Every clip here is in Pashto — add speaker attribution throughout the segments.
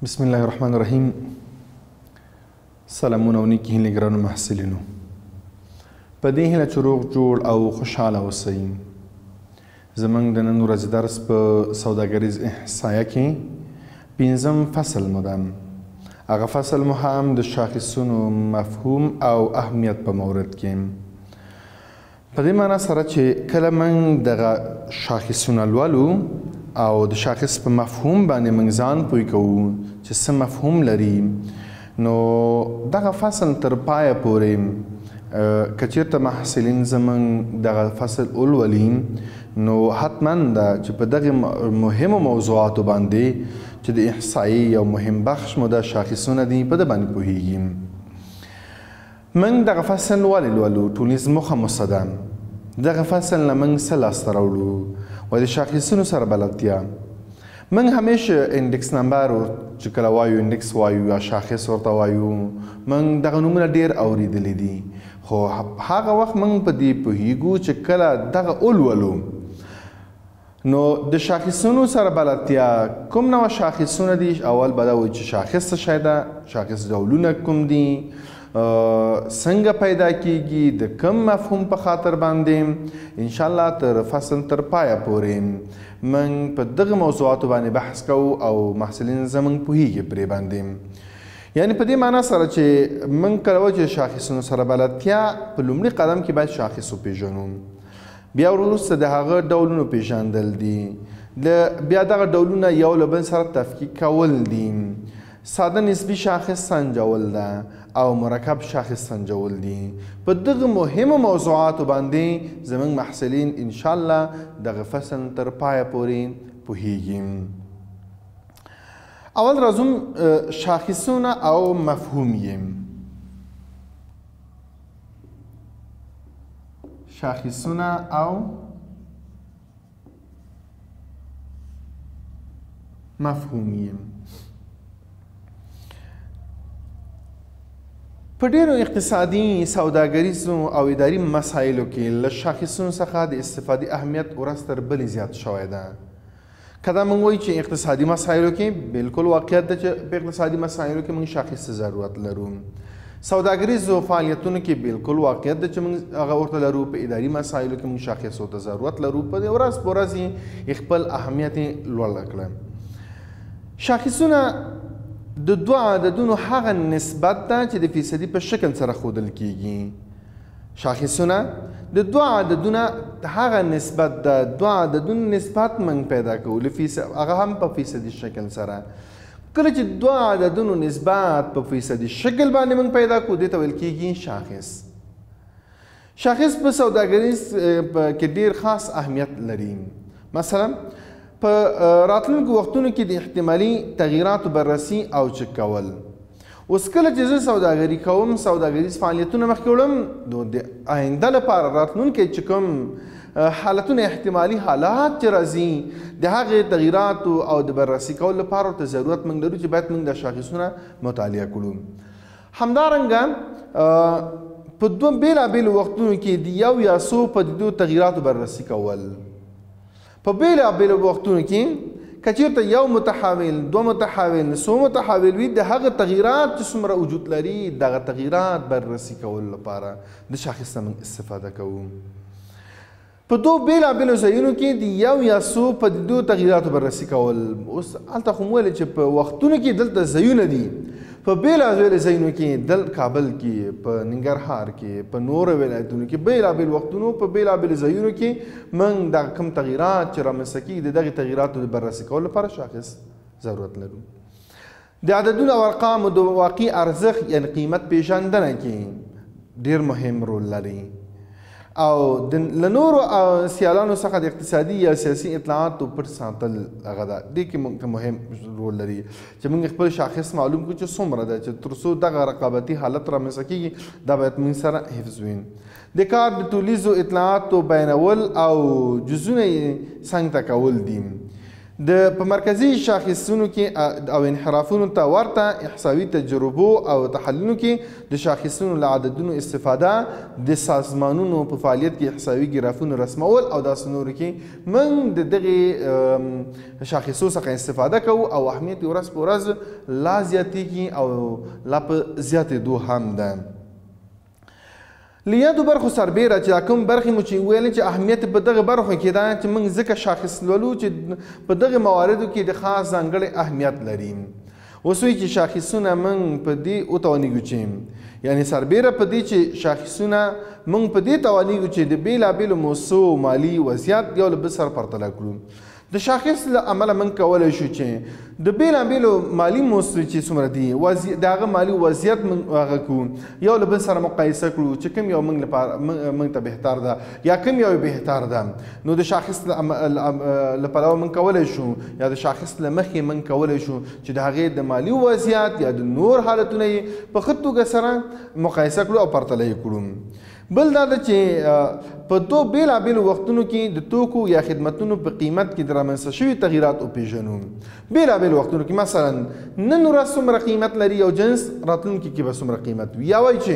Speaker 1: بسم الله الرحمن الرحیم. سلامونه او نیکې هیلې ګرانو محصلینو. په دې هیله چې روغ جوړ او خوشحاله اوسئ. زموږ د نن ورځې درس په سوداګریز احصایه کې 5م فصل مو ده. هغه فصل مو هم د شاخصونو مفهوم او اهمیت په مورد کې. په دې معنی سره چې کله موږ دغه شاخصونه لولو او د شاخص په مفهوم باندې موږ ځان پوه کوو چې څه مفهوم لري، نو دغه فصل تر پایه پورې که چېرته محصلین زموږ دغه فصل ولولي نو حتما ده چې په دغه مهمو موضوعاتو باندې چې د احصایي یو مهم بخش مو د شاخصونه دي په ده باندې پوهیږي. موږ دغه فصل ولې لولو؟ ټولنیز موخه مو څه ده؟ دغه فصل نه موږ څه لاسته راوړو و د شاخصونو سره بلدتیا. موږ همیشه انډکس نمبر چې کله وایو انډکس وایو یا شاخص ورته وایو، موږ دغه نومونه ډېر اورېدلی دي، خو هغه وخت موږ په دې پوهیږو چې کله دغه ولولو نو د شاخصونو سره بلدتیا کوم نوع شاخصونه دي. اول به دا وایي چې شاخص څه شی ده، شاخص ډولونه کوم دي، څنګه پیدا کیږي، د کم مفهوم په خاطر باندې. انشاءالله تر فصل تر پایه پورې موږ په دغه موضوعاتو باندې بحث کوو او محصلین زموږ پوهیږي پرې باندې. یعنی په دې معنا سره چې موږ کله وایو چې شاخصونو سره بلدتیا، په لومړي قدم کې باید شاخص وپېژنو، بیا وروسته د هغه ډولونو پېژندل دي، بیا دغه ډولونه یو له بل سره تفکیک کول دي، ساده نسبي شاخص سنجول ده او مرکب شاخص سنجول دي. په دغه مهمو موضوعاتو باندې زموږ محصلین انشاءالله دغه فصل تر پایه پورې پوهیږي. اول راځم شاخصونه او مفهوم یې. شاخصونه او مفهوم یې. په ډېرو اقتصادي، سوداګریزو او اداري مسایلو کې له شاخصونو څخه د استفادې اهمیت ورځ تر بلې زیات شوی ده. که دا موږ وایو چې اقتصادي مسایلو کې بالکل واقعیت ده چې په اقتصادي مسایلو کې موږ شاخص ته ضرورت لرو. سوداګریزو فعالیتونو کې بالکل واقعیت ده چې موږ هغه ورته لرو. په اداري مسایلو کې موږ شاخصو ته ضرورت لرو. په دې ورځ په ورځ یې خپل اهمیت یې لوړه کړه. شاخصونه د دوه عددونو هغه نسبت ده چې د فیصدي په شکل سره ښودل کیږي. شاخصونه د دوه عددونه هغه نسبت ده، دوه عددونو نسبت موږ پیدا کوو، هغه هم په فیصدي شکل سره. کله چې دوه عددونو نسبت په فیصدي شکل باندې موږ پیدا کوو، دې ته ویل کیږي شاخص. شاخص په سوداګریز کې ډېر خاص اهمیت لري. مثلا په راتلونکو وختونو کې د احتمالي تغییراتو بررسي او چک کول. اوس کله چې زه سوداګري کوم، سوداګریز فعالیتونه مخکې وړم، نو د آینده لپاره راتلونکي چې کوم حالتونه، احتمالي حالات چې راځي، د هغې تغییراتو او د بررسي کولو لپاره ورته ضرورت موږ لرو چې باید موږ د شاخصونه مطالعه کړو. همدارنګه په دوه بېلابېلو وختونو کې د یو یا څو پدیدو تغییراتو بررسي کول. په بېلابېلو وختونو کې که چېرته یو متحول، دوه متحول، څو متحول وي، د هغه تغییرات چې څومره وجود لري، دغه تغییرات بررسي کولو لپاره د شاخص څخه موږ استفاده کوو. په دوه بېلابېلو ځایونو کې د یو یا څو پدیدو تغییراتو بررسي کول. اوس هلته خو مو ویل چې په وختونو کې دلته ځایونه دي، په بېلابېلو ځایونو کې، کابل کې، په ننګرهار کې، په نورو ولایتونو کې، بېلابېل وختونو په بېلابېلو ځایونو کې موږ دغه کوم تغییرات چې رامنځته کېږي، د دغې تغییراتو د بررسي کولو لپاره شاخص ضرورت لرو. د عددونو او ارقامو د واقعي ارزښت یعنې قیمت پېژندنه کې ډېر مهم رول لري او له نورو سیالانو څخه د اقتصادي یا سیاسي اطلاعاتو پټ ساتل هغه ده. دې کې مهم رول لري چې موږ خپل شاخص معلوم کړو چې څومره ده، چې تر څو دغه رقابتي حالت رامنځته کېږي، دا باید موږ سره حفظ وي. د کار د ټولیزو اطلاعاتو بیانول او جزونه یې څنګ ته کول دي. په مرکزي شاخصونو کې او انحرافونو ته ورته احصایوي تجربو او تحلیلونو کې د شاخصونو له عددونو استفاده د سازمانونو په فعالیت کې احصایوي ګرافونو رسمول او داسې نورو کې موږ د دغې شاخصو څخه استفاده کوو او اهمیت یې ورځ په ورځ لا زیاتېږي او لا په زیاتېدو هم ده. له یادو برخو سربیره چې کوم برخې مو چې ویلې چې اهمیت په دغه برخو کې ده چې موږ ځکه شاخص لولو چې په دغه مواردو کې د خاص ځانګړی اهمیت لري. اوس وایي چې شاخصونه موږ په دې وتوانیږو چې یعنې سربیره په دې چې شاخصونه موږ په دې توانیږو چې د بېلابېلو موضوع مالي وضعیت یو له بل سره پرتله کړو. د شاخص له امله موږ کولی شو چې د بېلابېلو مالي موضوع چې څومره دي د هغه مالي وضعیت موږ هغه کړو یو له بل سره مقایسه کړو چې کوم یو موږ ته بهتر ده یا کوم یو بهتر ده. نو د شاخص له پلوه موږ کولی شو یا د شاخص له مخې موږ کولی شو چې د هغې د مالي وضعیت یا د نور حالتونه یې په ښه توګه سره مقایسه کړو او پرتله یې کړو. بل دا ده چې په دو بېلابېلو وختونو کې د توکو یا خدمتونو په قیمت کې د رامنځته شوي تغییرات وپېژنو. بېلابېلو وختونو کې مثلا نن ورځ څومره قیمت لري یو جنس راتلونکي کې به څومره قیمت وي، یا وایي چې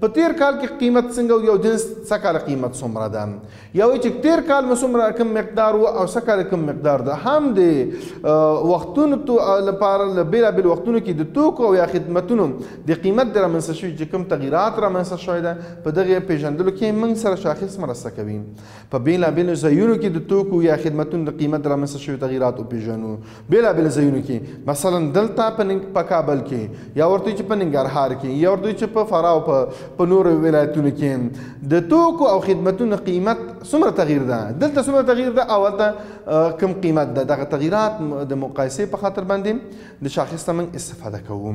Speaker 1: په تېر کال کې قیمت څنګه و یو جنس څه کاله قیمت څومره ده، یا وایي چې تېر کال مو څومره کم مقدار و او څه کاله کم مقدار ده. هم د وختونو لپاره له بېلابېلو وختونو کې د توکو او یا خدمتونو د قیمت د رامنځته شوي چې کوم تغییرات رامنځته شوی ده په دغې پېژندلو کې موږ سره شاخص مرسته کوي. په بېلابېلو ځایونو کې د توکو یا خدمتونو د قیمت د رامنځته شوي تغییرات وپېژنو. بېلابېلو ځایونو کې مثلا دلته په کابل کې، یا ورته چې په ننګرهار کې، یا ورته چې په فراه او په نورو ولایتونو کې د توکو او خدمتونو قیمت څومره تغییر ده، دلته څومره تغییر ده او هلته کم قیمت ده. دغه تغییرات د مقایسې په خاطر باندې د شاخص نه موږ استفاده کوو.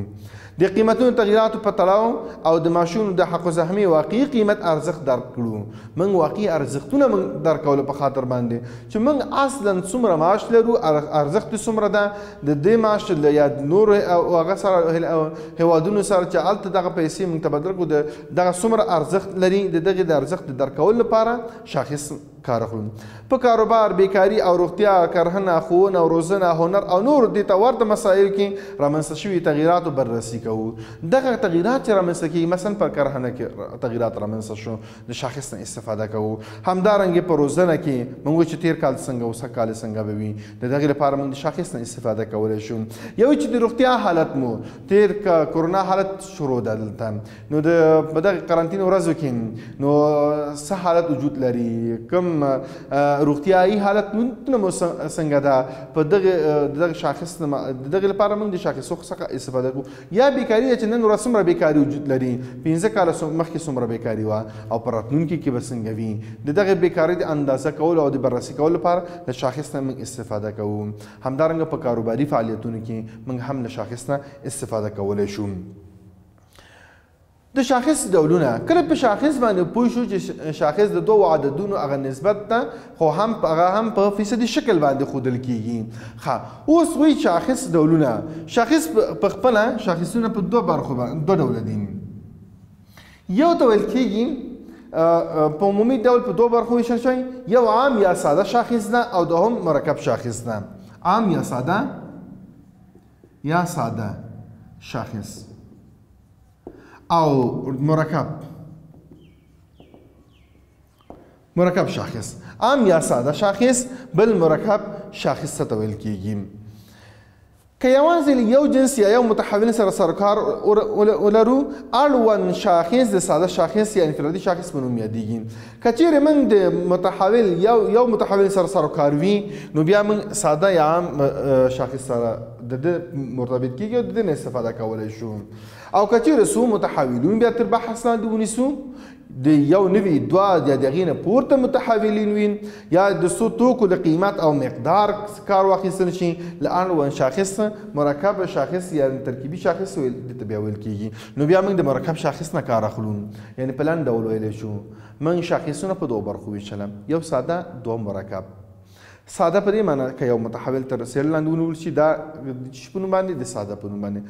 Speaker 1: د قیمتونو تغییراتو په تړاو او د معاشونو د حق الزحمې واقعي قیمت ارزښت درک کړو. موږ واقعي ارزښتونه موږ درکولو په خاطر باندې چې موږ اصلا څومره معاش لرو، ارزښت یې څومره ده، د دې معاش یا نورو هغه سره هیوادونو سره چې هلته دغه پیسې موږ تبادله کړو دغه څومره ارزښت لري. د دغې د ارزښت د درکولو لپاره شاخص کار اخلو. په کاروبار، بیکاري او روغتیا، کرهنه، ښوونه او روزنه، هنر او نور دې ته ورته مسایلو کې رامنځته شوي تغییراتو بررسي کوو. دغه تغییرات چې رامنځته کېږي مثلا په کرهنه کې تغییرات رامنځته شو د شاخص نه استفاده کوو. همدارنګې په روزنه کې موږ چې تېر کال څنګه و سږ کال څنګه به وي د دغې لپاره موږ د شاخص نه استفاده کولی شو. یو چې د روغتیا حالت مو تېر کرونا حالت شروع ده دلته، نو په دغه قرنطین ورځو کې نو څه حالت وجود لري، کوم روغتیایي حالتونه مو څنګه ده، په دغه شاخص د دغې لپاره موږ د شاخصو څخه استفاده کوو. یا بیکاري ده چې نن ورځ څومره بیکاري وجود لري، 15 کاله مخکې څومره بیکاري وه او په راتلونکي کې به څنګه وي. د دغې بیکاري د اندازه کولو او د بررسي کولو لپاره د شاخص نه موږ استفاده کوو. همدارنګه په کاروباري فعالیتونو کې موږ هم له شاخص نه استفاده کولی شو. د شاخص ډولونه کله په شاخص باندې پوه شو چې شاخص د دوو عددونو هغه نسبت ده، خو هغه هم په فیصدي شکل باندې ښودل کېږي. اوس وایي شاخص ډولونه. شاخص په خپله شاخصونه په دوه برخو باندې دوه ډوله دي. یو ته ویل کېږي په عمومي ډول په دوه برخو ویشل شوی، یو عام یا ساده شاخص ده او دوهم مرکب شاخص ده. عام یا ساده شاخص او مرکب شاخص. عام یا ساده شاخص بل مرکب شاخص ته ویل کېږي. که یوازې یو جنس یا یو متحول سره سرکار ولرو اړوند شاخص د ساده شاخص یا انفرادي شاخص په نوم یادېږي. که چیرې موږ د متحول یو متحول سره سرکار وي نو بیا موږ ساده یا عام شاخص سره د ده مرتبط کېږي او د ده نه استفاده کولی شو. او که چیرې څو متحولون بیا تر بحث لاندې ونیسو، د یو نوي دوه یا د هغې نه پورته متحولین وي، یا د څو توکو د قیمت او مقدار کار واخیستل شي، له اړوند شاخص مرکب شاخص یا ترکیبي شاخص دته بیا ویل کېږي. نو بیا موږ د مرکب شاخص نه کار اخلو. یعنې په لنډ ډول ویلی شو موږ شاخصونه په دوو برخو ویشله، یو ساده دوه مرکب. ساده په دې معنی که یو متحول تر رسیدل لاندې ونیول شي دا د څه په نوم باندې د ساده په نوم باندې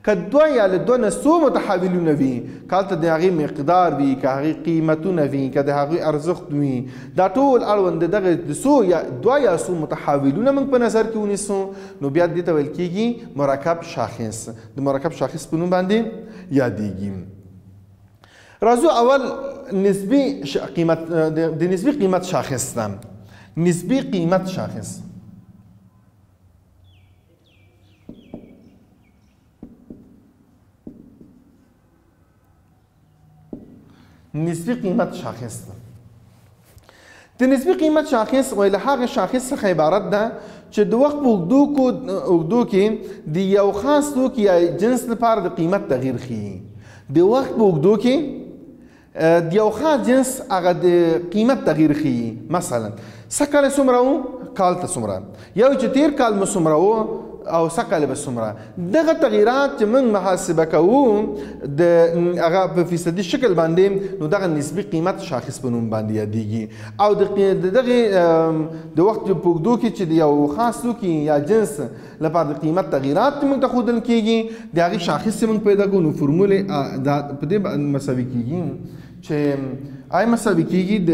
Speaker 1: که دوه یا له دوه نه څو متحولونه وي که هلته د هغې مقدار وي که هغې قیمتونه وي که د هغوی ارزښت وي دا ټول اړوند د دغه د څو یا دوه یا څو متحولونه موږ په نظر کې ونیسو نو بیا دې ته ویل کېږي مرکب شاخص د مرکب شاخص په نوم باندې یادېږي راځو اول نسبي قیمت د نسبي قیمت شاخص ده نسبی قیمت شاخص نسبی قیمت شاخص د نسبی قیمت شاخص ویل هغه شاخص څخه عبارت ده چې د وخت په اوږدو کې د یو خاص توکي یا جنس لپاره د قیمت تغییر ښیي د وخت په اوږدو کې د یو خاص جنس هغه د قیمت تغییر ښیي مثلا سږ کال څومره و کال ته څومره یو چې تیر کال مو څومره و او سږ کال به څومره دغه تغییرات چې موږ محاسبه کوو د هغه په فیصدي شکل باندې نو دغه نسبي قیمت شاخص په نوم باندې یادېږي او د دغې د وخت په اوږدو کې چې د یو خاص توکي یا جنس لپاره د قیمت تغییرات موږ ته ښودل کېږي د هغې شاخص چې موږ پیدا کوو نو فرمولې په دې مساوي کېږي چې آی مساوي کېږي د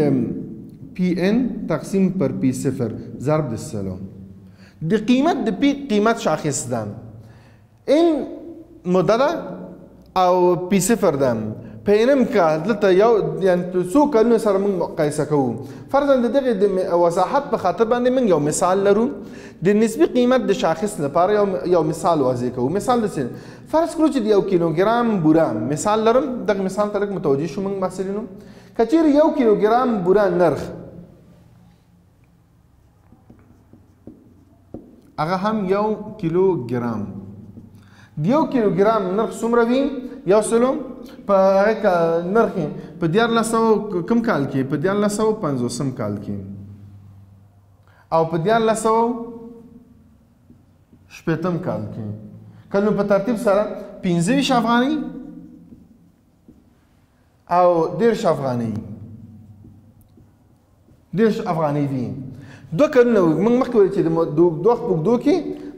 Speaker 1: پی ان تقسیم پر پی صفر ضرب د سلو د قیمت د پی قیمت شاخص ده ان مده ده او پی صفر ده په انم کال دلته یو یعنې څو کلونو سره موږ مقایسه کوو فرضاً د دغې د وضاحت په خاطر باندې موږ یو مثال لرو د نسبي قیمت د شاخص لپاره یو مثال واضح کوو مثال د څه فرض کړو چې د 1 کیلوګرام بوره مثال لرم دغه مثال ته لږ متوجه شو موږ محصلینو که چیرې 1 کیلوګرام بوره نرخ هغه هم 1 کیلوګرام د 1 کیلوګرام نرخ څومره وي یو سلو په هغه نرخ په 1400 کوم کال کې په 1450 کال کې او په 1460 کال کې کله په ترتیب سره 25 افغانۍ او 10 افغانۍ 10 افغانۍ وي دوه کلونه موږ مخکې ویل چې د وخت په اوږدو کې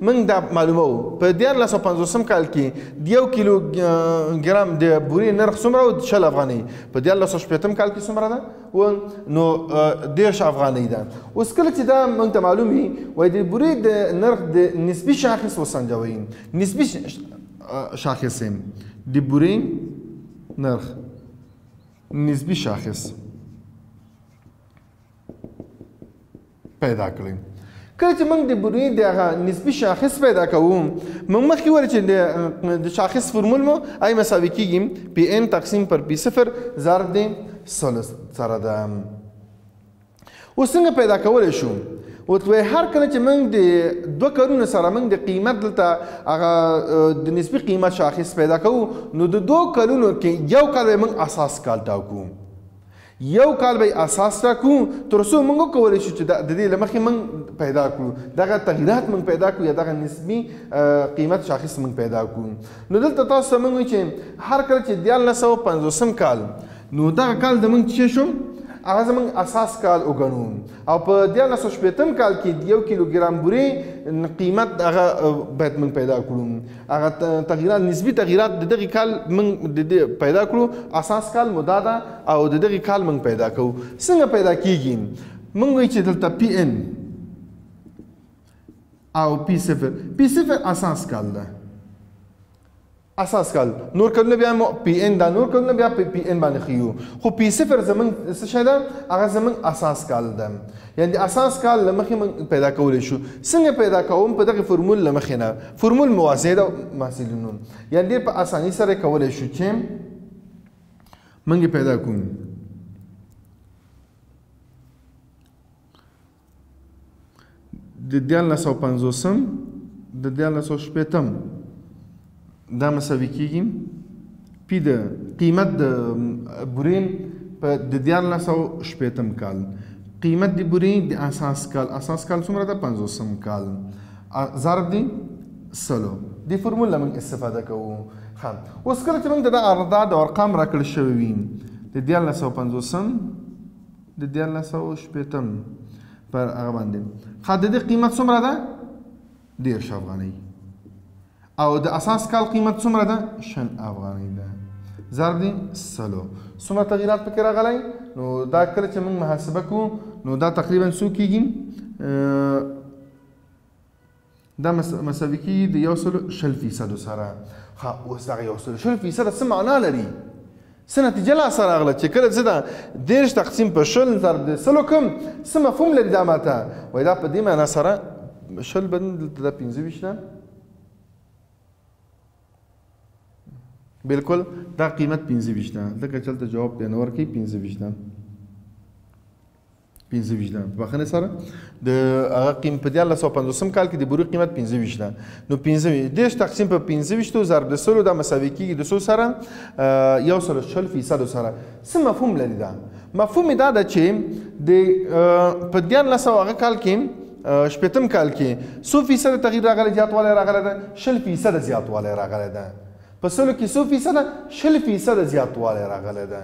Speaker 1: موږ دا معلومه وو په 1450 کال کې د 1 کیلوګرام د بورې نرخ څومره و 10 افغانۍ په 1460 کال کې څومره ده نو 10 افغانۍ ده اوس کله چې دا موږ ته معلوم وي وایي د بورې د نرخ د نسبي شاخص وسنجوئ نسبي شاخص د بورې نرخ نسبي شاخص پیدا کړئ کله چې موږ د بورې د هغه نسبي شاخص پیدا کوو موږ مخکې ویل چې د شاخص فرمول مو آی مساوي کېږي پی ان تقسیم پر پی صفر ضرب د سلو سره ده اوس څنګه پیدا کولی شو ورته هر کله چې موږ د 2 کلونو سره موږ د قیمت دلته هغه د نسبي قیمت شاخص پیدا کوو نو د 2 کلونو کې یو کال به موږ اساس کال ټاکو یو کال به اساس ټاکو تر څو موږ وکولی شو چې د دې له مخکې موږ پیدا کړو دغه تغییرات موږ پیدا کړو یا دغه نسبي قیمت شاخص موږ پیدا کړو نو دلته تاسو ته موږ وایو چې هر کله چې 1450 کال نو دغه کال د موږ څه شو هغه زموږ اساس کال وګڼو او په 1460 کال کې د 1 کیلوګرام بورې قیمت هغه باید موږ پیدا کړو هغه تغییرات نسبي تغییرات د دغه کال موږ پیدا کړو اساس کال مو دا ده او د دغه کال موږ پیدا کوو څنګه پیدا کیږي موږ وایو چې دلته پی ان او پی صفر اساس کال ده اساس کال نور کلونه بیا پی ان دا نور کلونه بیا پی ان باندې خيو خو پی صفر زمونږ څه شی ده هغه زمونږ اساس کال ده یعنی اساس کال لمخې موږ پیدا کولی شو څنګه پیدا کوم په دغه فرمول لمخې نه فرمول موازی ده محصلینو یعنی ډېر په اسانۍ سره کولی شو چې موږ پیدا کوو د 1450 د 1460 دا مساوي کېږي پی د قیمت د بورې په د 1460 کال قیمت د بورې د اساس کال څومره ده 50 کال ضرب د سلو د فرمول موږ استفاده کوو اوس کله چې موږ د اعداد او ارقام راکړل شوي وي د 1450 د 1460 پر هغه باندې. ښه د دې قیمت څومره ده؟ 10 افغانۍ. او د اساس کال قیمت څومره ده؟ 6 افغانۍ ده. ضرب دي 100. څومره تغیرات پکې راغلی؟ نو دا کله چې موږ محاسبه کوو نو دا تقریبا څو کېږي؟ دا مساوي کېږي د 120% سره. ښه اوس دغه 120% څه معنا لري؟ څه نتیجه لاسته راغله چې کله زه دا 10 تقسیم په 20 ضرب د 100 کوم څه مفهوم لري دا ماته؟ وایي دا په دې معنا سره 20 به دلته دا 25 ده. بالکل دا قیمت 25 ده. ځکه چې هلته جواب بیا نه ورکوي 25 ده. 25 ده. بخښنې سره د هغه قیمت په 1950 کال کې د بورې قیمت 25 ده. نو 10 تقسیم په 25 ضرب د 100 دا مساوي کېږي د 100 سره 140% سره. څه مفهوم لري دا؟ مفهوم دا ده چې د په 1900 کال کې شپېتم کال کې څو فیصد تغییر راغلی زیاتوالی راغلی ده؟ 20% زیاتوالی راغلی ده. په 100 کې څو فیصده؟ 20% زیاتوالی راغلی ده.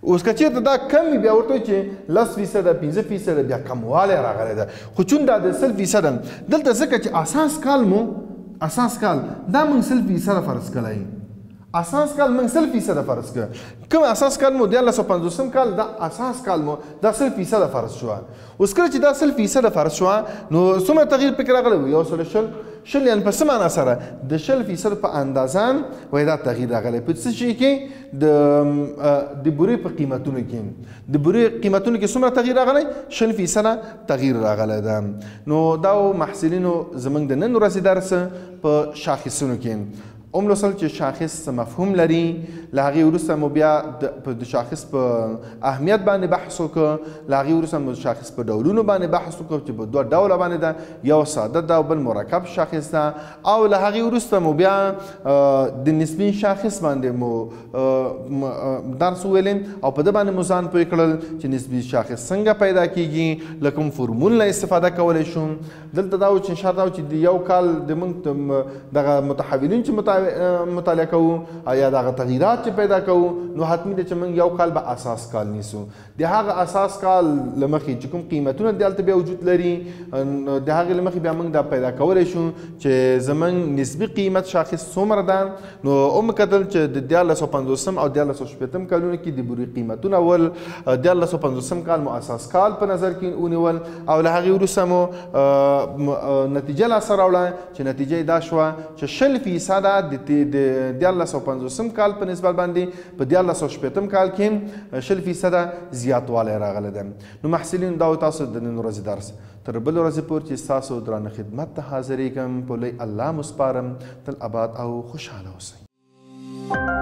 Speaker 1: اوس که چېرته دا کم وي بیا ورته وایي چې 10% 15% بیا کموالی راغلی ده. خو چون دا د 100% دلته ځکه چې اساس کال دا موږ 100% فرض کړی. اساس کال موږ 100% فرض کړ. کوم اساس کال مو 1950 کال دا اساس کال مو دا 100% فرض شو. اوس کله چې دا 100% فرض شو نو څومره تغییر پکې راغلی؟ 140 یعنې په څه معنا سره؟ د 20% په اندازان وایي دا تغییر راغلی. په څه شي کې؟ د بورې په قیمتونو کې. د بورې قیمتونو کې څومره تغییر راغلی؟ 20% تغییر راغلی ده. نو دا محصلینو زموږ د نن ورځې درس په شاخصونو کې لوستل چې شاخص مفهوم لري. له هغې وروسته مو بیا د شاخص په اهمیت باندې بحث وکړو. له هغې وروسته مو شاخص په ډولونو باندې بحث وکړو چې په 2 ډوله باندې ده، یو ساده ده او بل مرکب شاخص ده. او له هغې وروسته مو بیا د نسبي شاخص باندې مو درس وویلې او په ده باندې مو ځان پوه کړل چې نسبي شاخص څنګه پیدا کېږي، له کوم فورمول نه استفاده کولی شو. دلته دا و چې انشاءالله دا و چې د یو کال د موږ دغه متحولین چې مطالعه کوو یا دغه تغییرات چې پیدا کوو نو حتمي ده چې موږ یو کال به اساس کال نیسو. د هغه اساس کال له مخې چې کوم قیمتونه دلته بیا وجود لري د هغې له مخې بیا موږ دا پیدا کولی شو چې زموږ نسبي قیمت شاخص څومره ده. نو ومکتل چې د 1950 او 1980 کالونو کې د بورې قیمتونه ول. 1950 کال مو اساس کال په نظر کې ونیول او له هغې وروسته مو نتیجه لاسته راوړه چې نتیجه یې دا شوه چې 20% د 1950 کال په نسبت باندې په 1980 کال کې 20% زیاتوالی راغلی ده. نو محصلین دا تاسو د نن ورځې درس تر بل ورځې پورې چې ستاسو درانه خدمت ته حاضرېږم په لوی الله مو سپارم. تل اباد او خوشحاله اوسئ.